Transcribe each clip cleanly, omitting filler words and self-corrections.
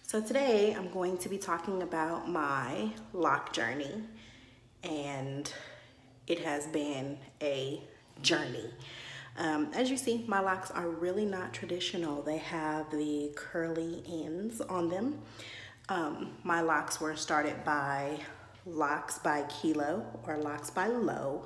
So today I'm going to be talking about my lock journey, and it has been a journey. As you see, my locks are really not traditional. They have the curly ends on them. My locks were started by Locs by Kilo or Locs by Lo.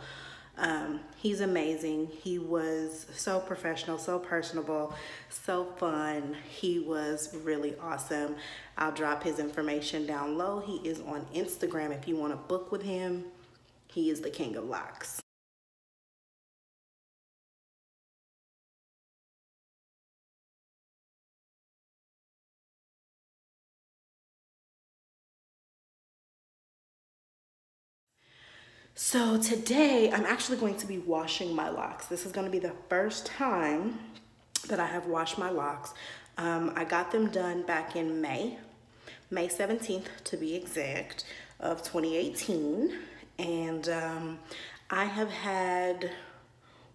He's amazing. He was so professional, so personable, so fun. He was really awesome. I'll drop his information down low. He is on Instagram if you want to book with him. He is the king of locks. So today I'm actually going to be washing my locks. This is going to be the first time that I have washed my locks. I got them done back in May 17th to be exact, of 2018. And I have had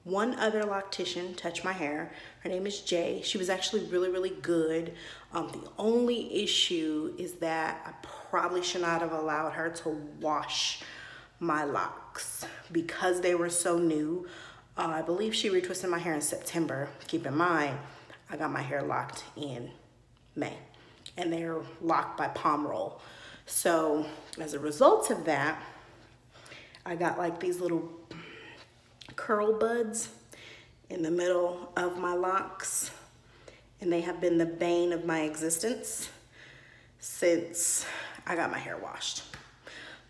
one other loctician touch my hair. Her name is Jay. She was actually really, really good. The only issue is that I probably should not have allowed her to wash my locks because they were so new. I believe she retwisted my hair in September. Keep in mind, I got my hair locked in May, and they're locked by palm roll. So as a result of that, I got like these little curl buds in the middle of my locks, and they have been the bane of my existence since I got my hair washed.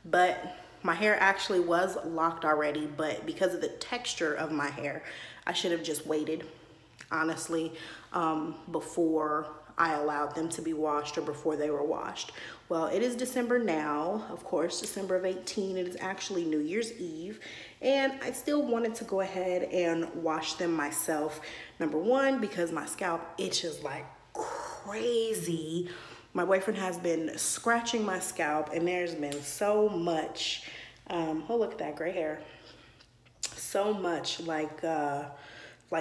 But my hair actually was locked already, but because of the texture of my hair, I should have just waited, honestly, before I allowed them to be washed or before they were washed. Well, it is December now, of course, December of 18. It is actually New Year's Eve, and I still wanted to go ahead and wash them myself. Number one, because my scalp itches like crazy. My boyfriend has been scratching my scalp, and there's been so much, oh, look at that gray hair. So much like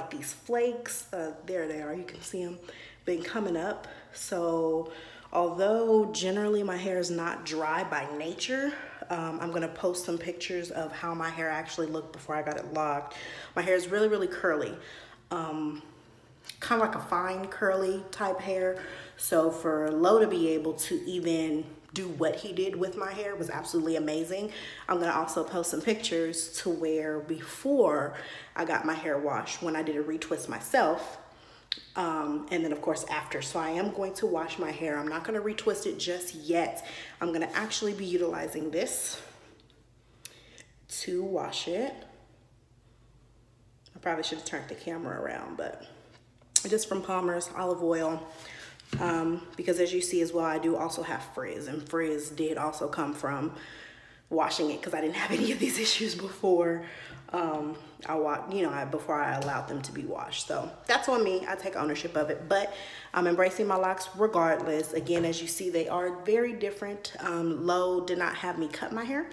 these flakes, there they are, you can see them, been coming up. So although generally my hair is not dry by nature, I'm gonna post some pictures of how my hair actually looked before I got it locked. My hair is really, really curly. Kind of like a fine curly type hair. So for Lo to be able to even do what he did with my hair was absolutely amazing. I'm gonna also post some pictures to where before I got my hair washed, when I did a retwist myself, and then of course after. So I am going to wash my hair. I'm not gonna retwist it just yet. I'm gonna actually be utilizing this to wash it. I probably should have turned the camera around, but it is from Palmer's olive oil. Because as you see as well, I do also have frizz, and frizz did also come from washing it because I didn't have any of these issues before before I allowed them to be washed. So that's on me. I take ownership of it, but I'm embracing my locks regardless. Again, as you see, they are very different. Lo did not have me cut my hair.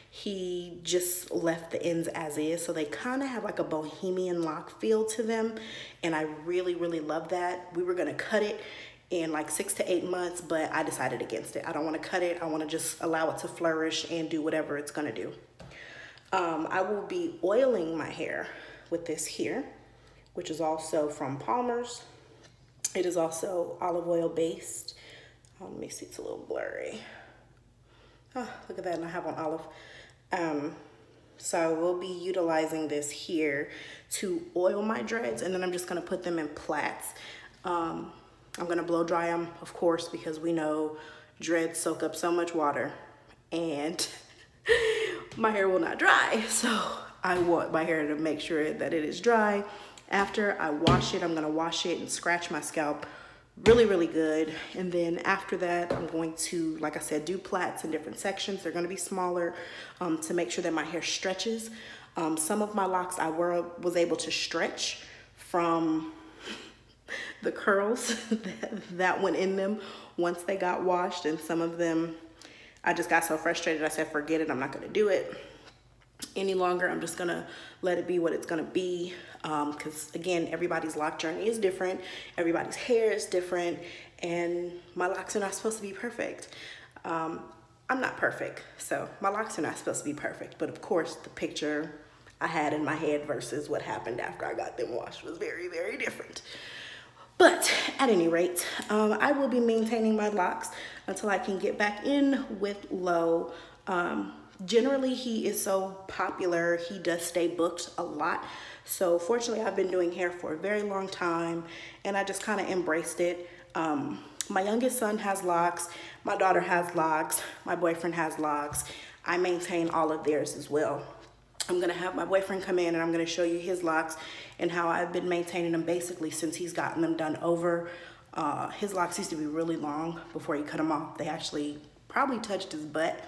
He just left the ends as is, so they kind of have like a bohemian lock feel to them, and I really, really love that. We were gonna cut it in like 6 to 8 months, but I decided against it. I don't want to cut it. I want to just allow it to flourish and do whatever it's gonna do. I will be oiling my hair with this here, which is also from Palmer's. It is also olive oil based. Let me see, it's a little blurry. Oh, look at that, and I have on olive. So I will be utilizing this here to oil my dreads, and then I'm just gonna put them in plaits. I'm gonna blow dry them, of course, because we know dreads soak up so much water, and my hair will not dry. So I want my hair to make sure that it is dry. After I wash it, I'm gonna wash it and scratch my scalp really, really good. And then after that, I'm going to, like I said, do plaits in different sections. They're gonna be smaller to make sure that my hair stretches. Some of my locks I was able to stretch from the curls that went in them once they got washed, and some of them I just got so frustrated I said forget it, I'm not gonna do it. any longer. I'm just gonna let it be what it's gonna be, because again, everybody's lock journey is different, everybody's hair is different, and my locks are not supposed to be perfect. I'm not perfect, so my locks are not supposed to be perfect, but of course the picture I had in my head versus what happened after I got them washed was very, very different. But at any rate, I will be maintaining my locks until I can get back in with Lo. Generally, he is so popular, he does stay booked a lot. So fortunately, I've been doing hair for a very long time, and I just kind of embraced it. My youngest son has locks, my daughter has locks, my boyfriend has locks. I maintain all of theirs as well. I'm gonna have my boyfriend come in and I'm gonna show you his locks and how I've been maintaining them basically since he's gotten them done over. His locks used to be really long before he cut them off. They actually probably touched his butt,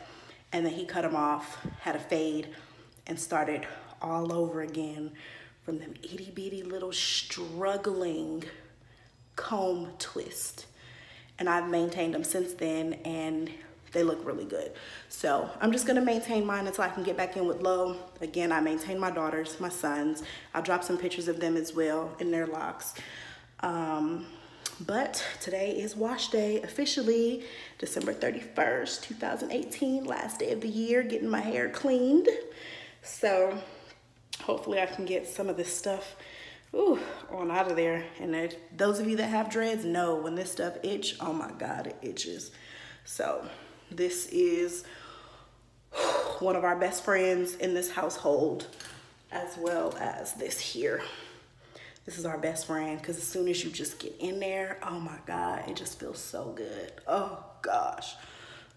and then he cut them off, had a fade, and started all over again from them itty bitty little struggling comb twist. And I've maintained them since then, and they look really good. So I'm just gonna maintain mine until I can get back in with Lo. Again, I maintain my daughters, my sons. I'll drop some pictures of them as well in their locks. But today is wash day, officially December 31st, 2018, last day of the year, getting my hair cleaned. So hopefully I can get some of this stuff on out of there. And those of you that have dreads know when this stuff itch, oh my God, it itches. So this is one of our best friends in this household, as well as this here. This is our best friend, because as soon as you just get in there, oh my God, it just feels so good. Oh gosh.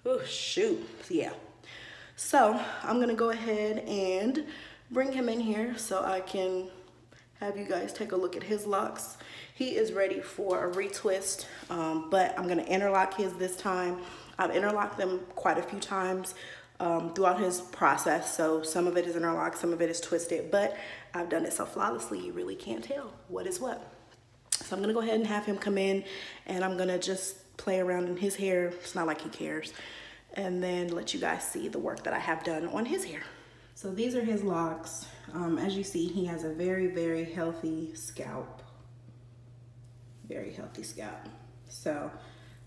Oh shoot. Yeah. So I'm gonna go ahead and bring him in here so I can have you guys take a look at his locks. He is ready for a retwist, but I'm gonna interlock his this time. I've interlocked them quite a few times throughout his process. So some of it is interlocked, some of it is twisted, but I've done it so flawlessly, you really can't tell what is what. So I'm gonna go ahead and have him come in, and I'm gonna just play around in his hair. It's not like he cares. And then let you guys see the work that I have done on his hair. So these are his locks. As you see, he has a very, very healthy scalp. Very healthy scalp. So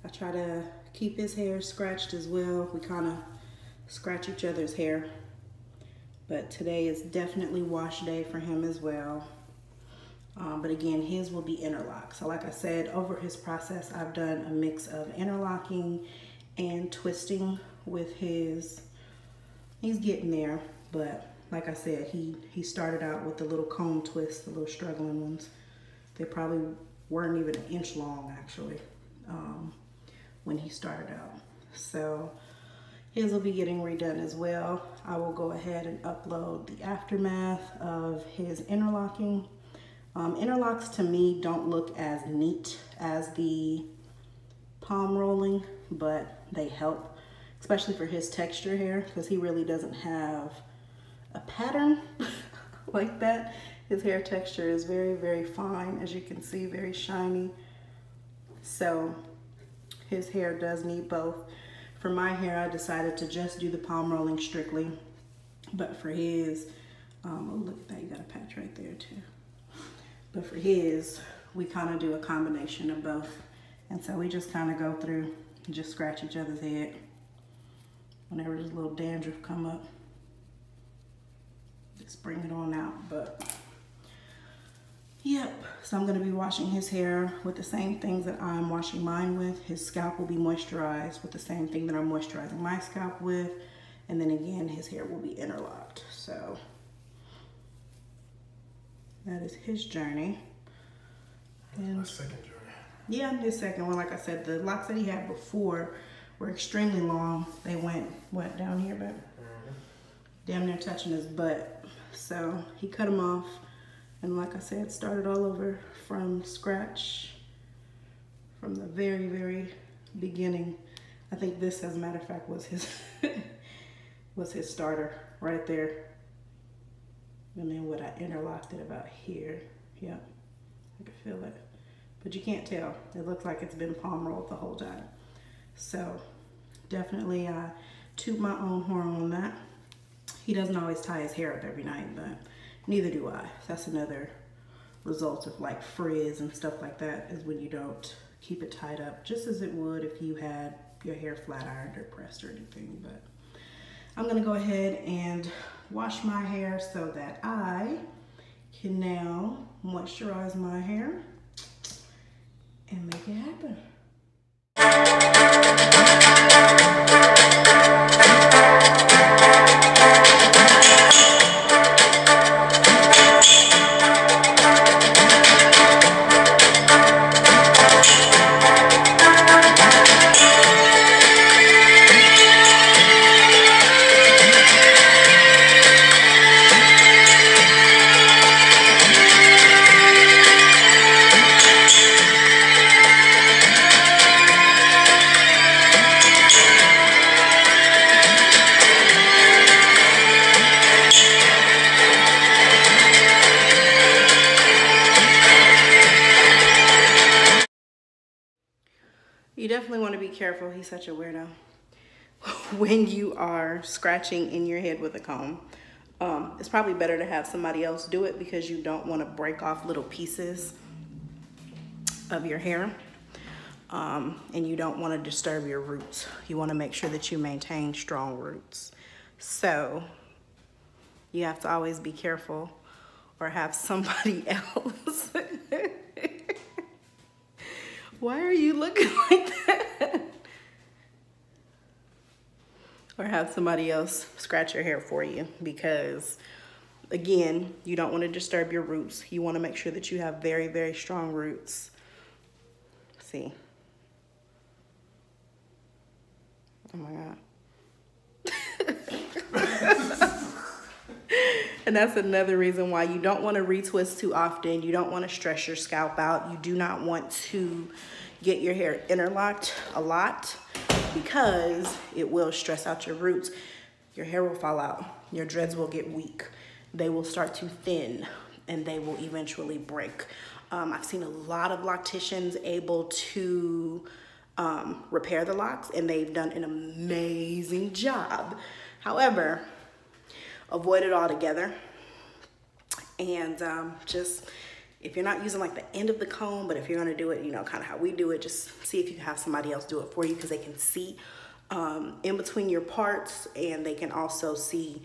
I try to keep his hair scratched as well. We kind of scratch each other's hair. But today is definitely wash day for him as well. But again, his will be interlocked. So like I said, over his process, I've done a mix of interlocking and twisting with his. He's getting there, but like I said, he started out with the little comb twists, the little struggling ones. They probably weren't even an inch long actually when he started out. So his will be getting redone as well. I will go ahead and upload the aftermath of his interlocking. Interlocks to me don't look as neat as the palm rolling, but they help, especially for his texture hair, because he really doesn't have a pattern like that. His hair texture is very, very fine, as you can see, very shiny. So his hair does need both. For my hair, I decided to just do the palm rolling strictly, but for his, oh look at that, you got a patch right there too. But for his, we kind of do a combination of both. And so we just kind of go through and just scratch each other's head whenever there's a little dandruff come up. Just bring it on out. But yep, so I'm gonna be washing his hair with the same things that I'm washing mine with. His scalp will be moisturized with the same thing that I'm moisturizing my scalp with. And then again, his hair will be interlocked. So that is his journey. And my second journey. Yeah, his second one. Like I said, the locks that he had before were extremely long. They went, what, down here, babe? Damn near touching his butt. So he cut them off. And like I said, started all over from scratch, from the very, very beginning. I think this, as a matter of fact, was his was his starter right there. And then what I interlocked it about here. Yep, I can feel it. But you can't tell. It looks like it's been palm rolled the whole time. So definitely I toot my own horn on that. He doesn't always tie his hair up every night, but neither do I. That's another result of like frizz and stuff like that, is when you don't keep it tied up just as it would if you had your hair flat ironed or pressed or anything. But I'm gonna go ahead and wash my hair so that I can now moisturize my hair and make it happen. You definitely want to be careful. He's such a weirdo. When you are scratching in your head with a comb, it's probably better to have somebody else do it, because you don't want to break off little pieces of your hair. And you don't want to disturb your roots. You want to make sure that you maintain strong roots. So you have to always be careful, or have somebody else. Why are you looking like that? Or have somebody else scratch your hair for you, because again, you don't want to disturb your roots. You want to make sure that you have very, very strong roots. See? Oh my God. And that's another reason why you don't want to retwist too often. You don't want to stress your scalp out. You do not want to get your hair interlocked a lot, because it will stress out your roots. Your hair will fall out. Your dreads will get weak. They will start to thin, and they will eventually break. I've seen a lot of locticians able to repair the locks, and they've done an amazing job. However, avoid it altogether. And just, if you're not using like the end of the comb, but if you're gonna do it, you know, kind of how we do it, just see if you can have somebody else do it for you, because they can see in between your parts, and they can also see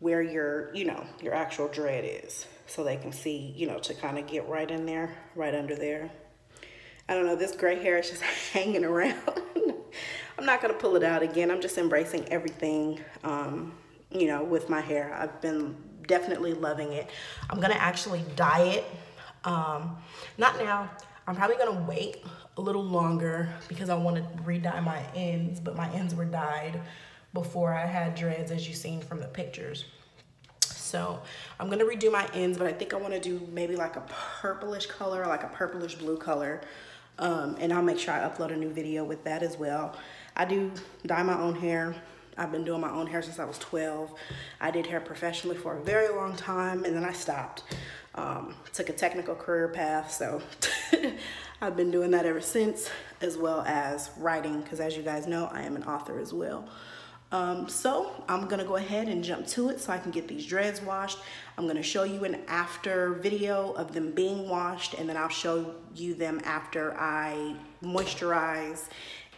where your, you know, your actual dread is. So they can see, you know, to kind of get right in there, right under there. I don't know, this gray hair is just hanging around. I'm not gonna pull it out again. I'm just embracing everything, you know, with my hair. I've been definitely loving it. I'm gonna actually dye it. Not now. I'm probably gonna wait a little longer, because I want to re-dye my ends, but my ends were dyed before I had dreads, as you've seen from the pictures. So I'm gonna redo my ends, but I think I want to do maybe like a purplish color, like a purplish blue color. And I'll make sure I upload a new video with that as well. I do dye my own hair. I've been doing my own hair since I was 12. I did hair professionally for a very long time, and then I stopped. Took a technical career path, so I've been doing that ever since, as well as writing, because as you guys know, I am an author as well. So I'm gonna go ahead and jump to it so I can get these dreads washed. I'm gonna show you an after video of them being washed, and then I'll show you them after I moisturize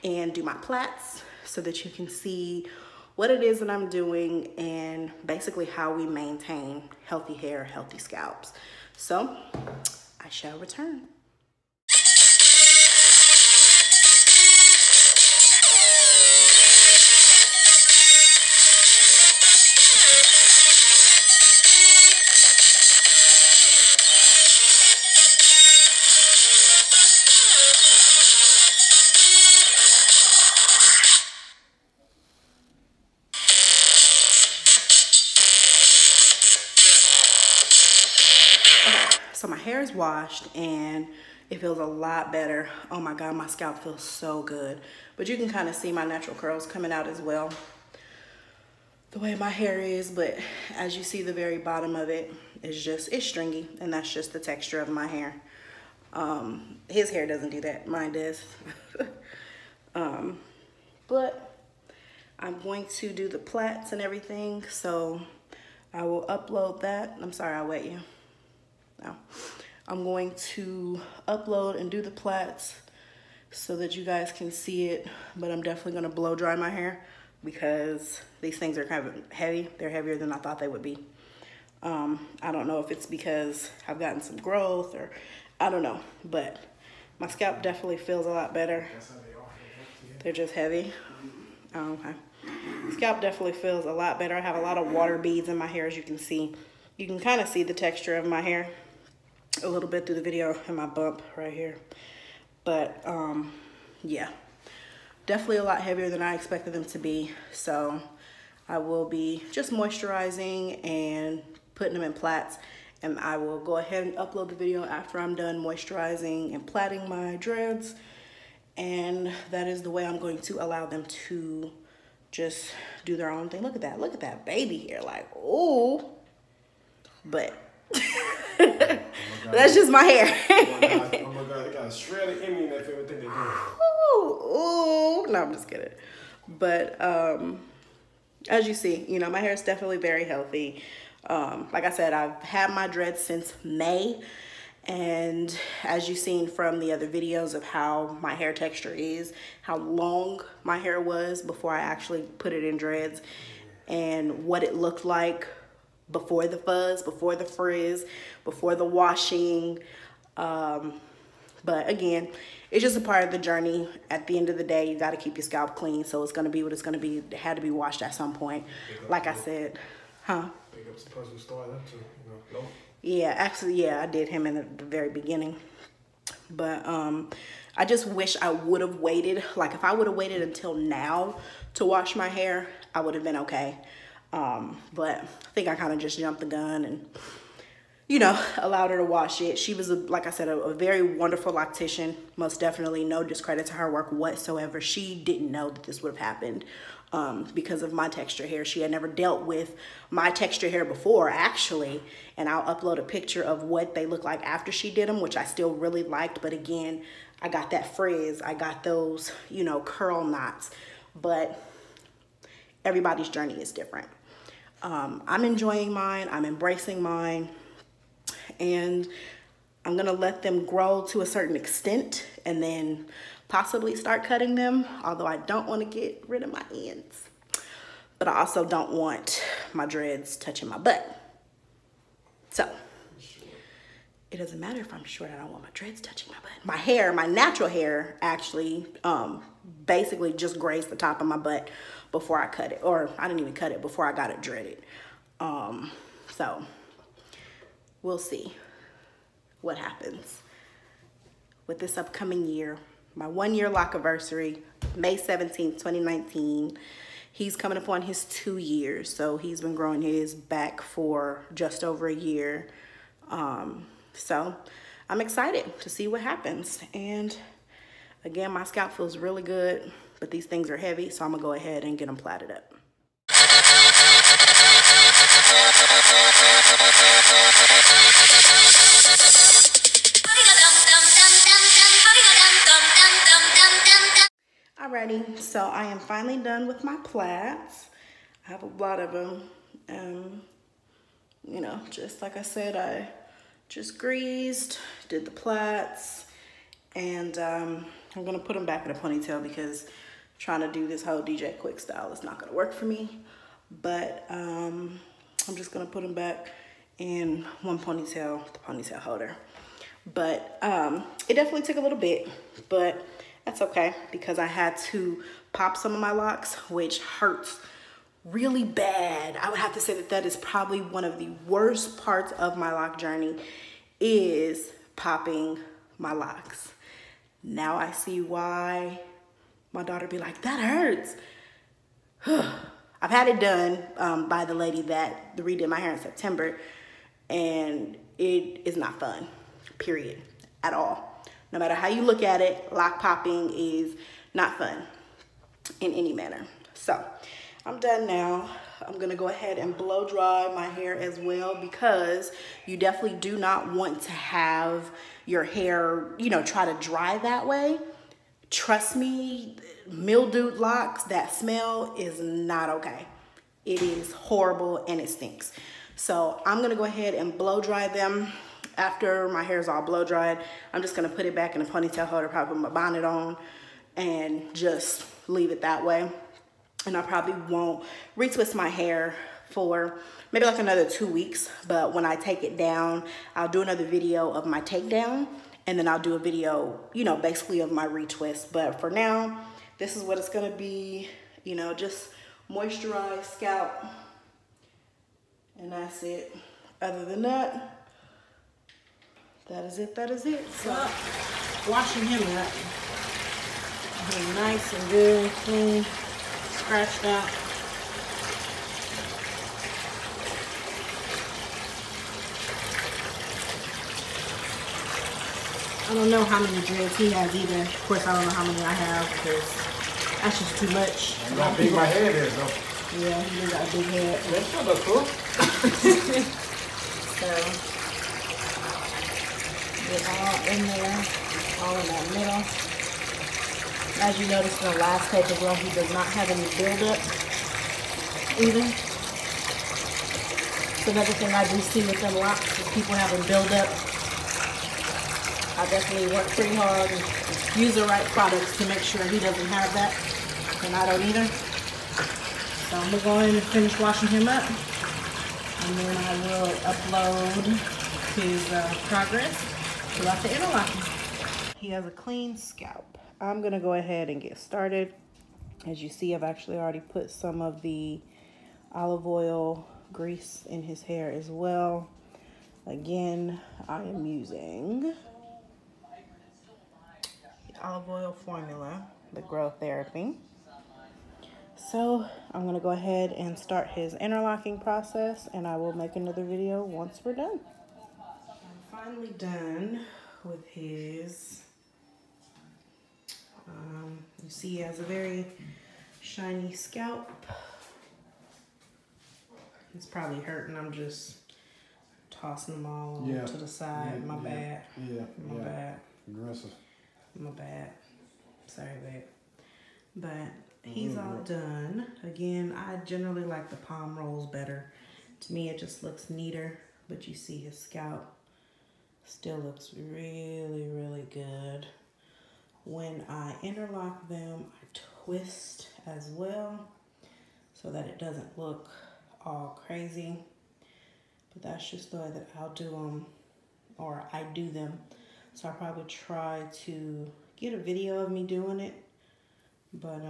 and do my plaits, so that you can see what it is that I'm doing, and basically how we maintain healthy hair, healthy scalps. So I shall return. So my hair is washed and it feels a lot better. Oh my God, my scalp feels so good. But you can kind of see my natural curls coming out as well, the way my hair is. But as you see, the very bottom of it is just, it's stringy, and that's just the texture of my hair. His hair doesn't do that, mine does. But I'm going to do the plaits and everything, so I will upload that. I'm sorry, I wet you. No. I'm going to upload and do the plaits so that you guys can see it, but I'm definitely gonna blow dry my hair because these things are kind of heavy. They're heavier than I thought they would be. I don't know if it's because I've gotten some growth or I don't know, but my scalp definitely feels a lot better. They're just heavy. Oh, okay. Scalp definitely feels a lot better. I have a lot of water beads in my hair, as you can see. You can kind of see the texture of my hair a little bit through the video and my bump right here. But yeah, definitely a lot heavier than I expected them to be. So I will be just moisturizing and putting them in plaits. And I will go ahead and upload the video after I'm done moisturizing and plaiting my dreads. And that is the way I'm going to allow them to just do their own thing. Look at that baby hair, like, ooh. But that's just my hair. Oh my God, they got a shred of Emmy in that favorite thing they do. Ooh, no, I'm just kidding. But as you see, you know, my hair is definitely very healthy. Like I said, I've had my dreads since May. And as you've seen from the other videos of how my hair texture is, how long my hair was before I actually put it in dreads, and what it looked like before the fuzz, before the frizz, before the washing. But again, it's just a part of the journey. At the end of the day, you got to keep your scalp clean. So it's going to be what it's going to be. It had to be washed at some point. Like I said, huh? Big ups the person who started that too, you know. Yeah, actually, yeah, I did him in the very beginning. But I just wish I would have waited. Like, if I would have waited until now to wash my hair, I would have been okay. But I think I kind of just jumped the gun and, you know, allowed her to wash it. She was, like I said, a very wonderful loctician. Most definitely no discredit to her work whatsoever. She didn't know that this would have happened. Because of my texture hair. She had never dealt with my texture hair before, actually. And I'll upload a picture of what they look like after she did them, which I still really liked. But again, I got that frizz. I got those, you know, curl knots. But everybody's journey is different. I'm enjoying mine. I'm embracing mine. And I'm going to let them grow to a certain extent and then possibly start cutting them, although I don't want to get rid of my ends. But I also don't want my dreads touching my butt. So it doesn't matter if I'm short. I don't want my dreads touching my butt. My hair, my natural hair, actually basically just grazed the top of my butt before I cut it. Or I didn't even cut it before I got it dreaded. So we'll see what happens with this upcoming year. My 1 year lock anniversary, May 17th, 2019. He's coming up on his 2 years. So he's been growing his back for just over a year. So I'm excited to see what happens. And again, my scalp feels really good, but these things are heavy. So I'm gonna go ahead and get them plaited up. Alrighty, so I am finally done with my plaits. I have a lot of them. You know, just like I said, I just greased, did the plaits, and I'm gonna put them back in a ponytail because trying to do this whole DJ Quick style is not gonna work for me. But I'm just gonna put them back in one ponytail, the ponytail holder. But it definitely took a little bit, but that's okay because I had to pop some of my locks, which hurts really bad. I would have to say that that is probably one of the worst parts of my lock journey is popping my locks. Now I see why my daughter be like, that hurts. I've had it done by the lady that redid my hair in September, and it is not fun, period, at all. No matter how you look at it, lock popping is not fun in any manner. So I'm done now. I'm gonna go ahead and blow dry my hair as well because you definitely do not want to have your hair, you know, try to dry that way trust me, mildewed locks, that smell is not okay. It is horrible and it stinks. So I'm gonna go ahead and blow dry them. After my hair is all blow dried, I'm just gonna put it back in a ponytail holder, probably put my bonnet on, and just leave it that way. And I probably won't retwist my hair for maybe like another 2 weeks. But when I take it down, I'll do another video of my takedown, and then I'll do a video, you know, basically of my retwist. But for now, this is what it's gonna be, you know, just moisturized scalp. And that's it. Other than that, that is it, that is it. So, washing him up. Nice and good, clean, scratched out. I don't know how many dreads he has either. Of course, I don't know how many I have because that's just too much. You know how big my head is, though. Yeah, he just got a big head. That's not that cool. So, get all in there, all in that middle. As you noticed in the last tape as well, he does not have any buildup either. So another thing I do see with them locks is people having buildup. I definitely work pretty hard and use the right products to make sure he doesn't have that, and I don't either. So I'm gonna go in and finish washing him up, and then I will upload his progress throughout the interlocking. he has a clean scalp. I'm gonna go ahead and get started. As you see, I've actually already put some of the olive oil grease in his hair as well. Again, I am using the olive oil formula, the Growth Therapy. So I'm gonna go ahead and start his interlocking process, and I will make another video once we're done. I'm finally done with his, you see he has a very shiny scalp. It's probably hurting. I'm just tossing them all to the side. My bad. My bad. Aggressive. My bad. Sorry, babe. But he's all done. Again, I generally like the palm rolls better. To me, it just looks neater. But you see his scalp still looks really, really good. When I interlock them, I twist as well so that it doesn't look all crazy. But that's just the way that I'll do them, or I do them. So I'll probably try to get a video of me doing it. But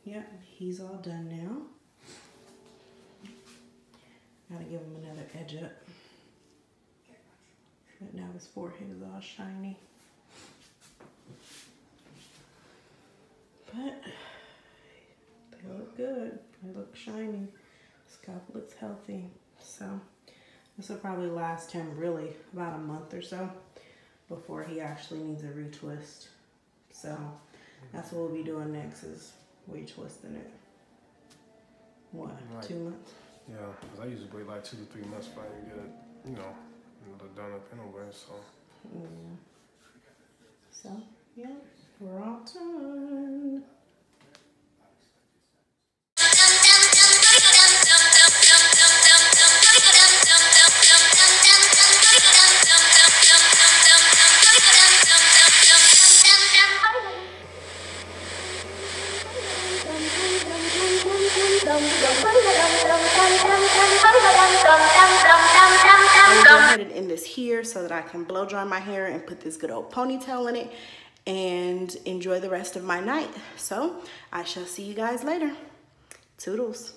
yeah, he's all done now. Gotta give him another edge up. But now his forehead is all shiny. But they look good. They look shiny. Scalp looks healthy. So this will probably last him really about a month or so before he actually needs a retwist. So that's what we'll be doing next, is retwisting it. What, like 2 months? Yeah, because I usually wait like 2 to 3 months before I can get it, you know, done up anyway, so. Yeah. So, yeah, we're all done. I'm gonna go ahead and end this here so that I can blow dry my hair and put this good old ponytail in it and enjoy the rest of my night. So I shall see you guys later. Toodles.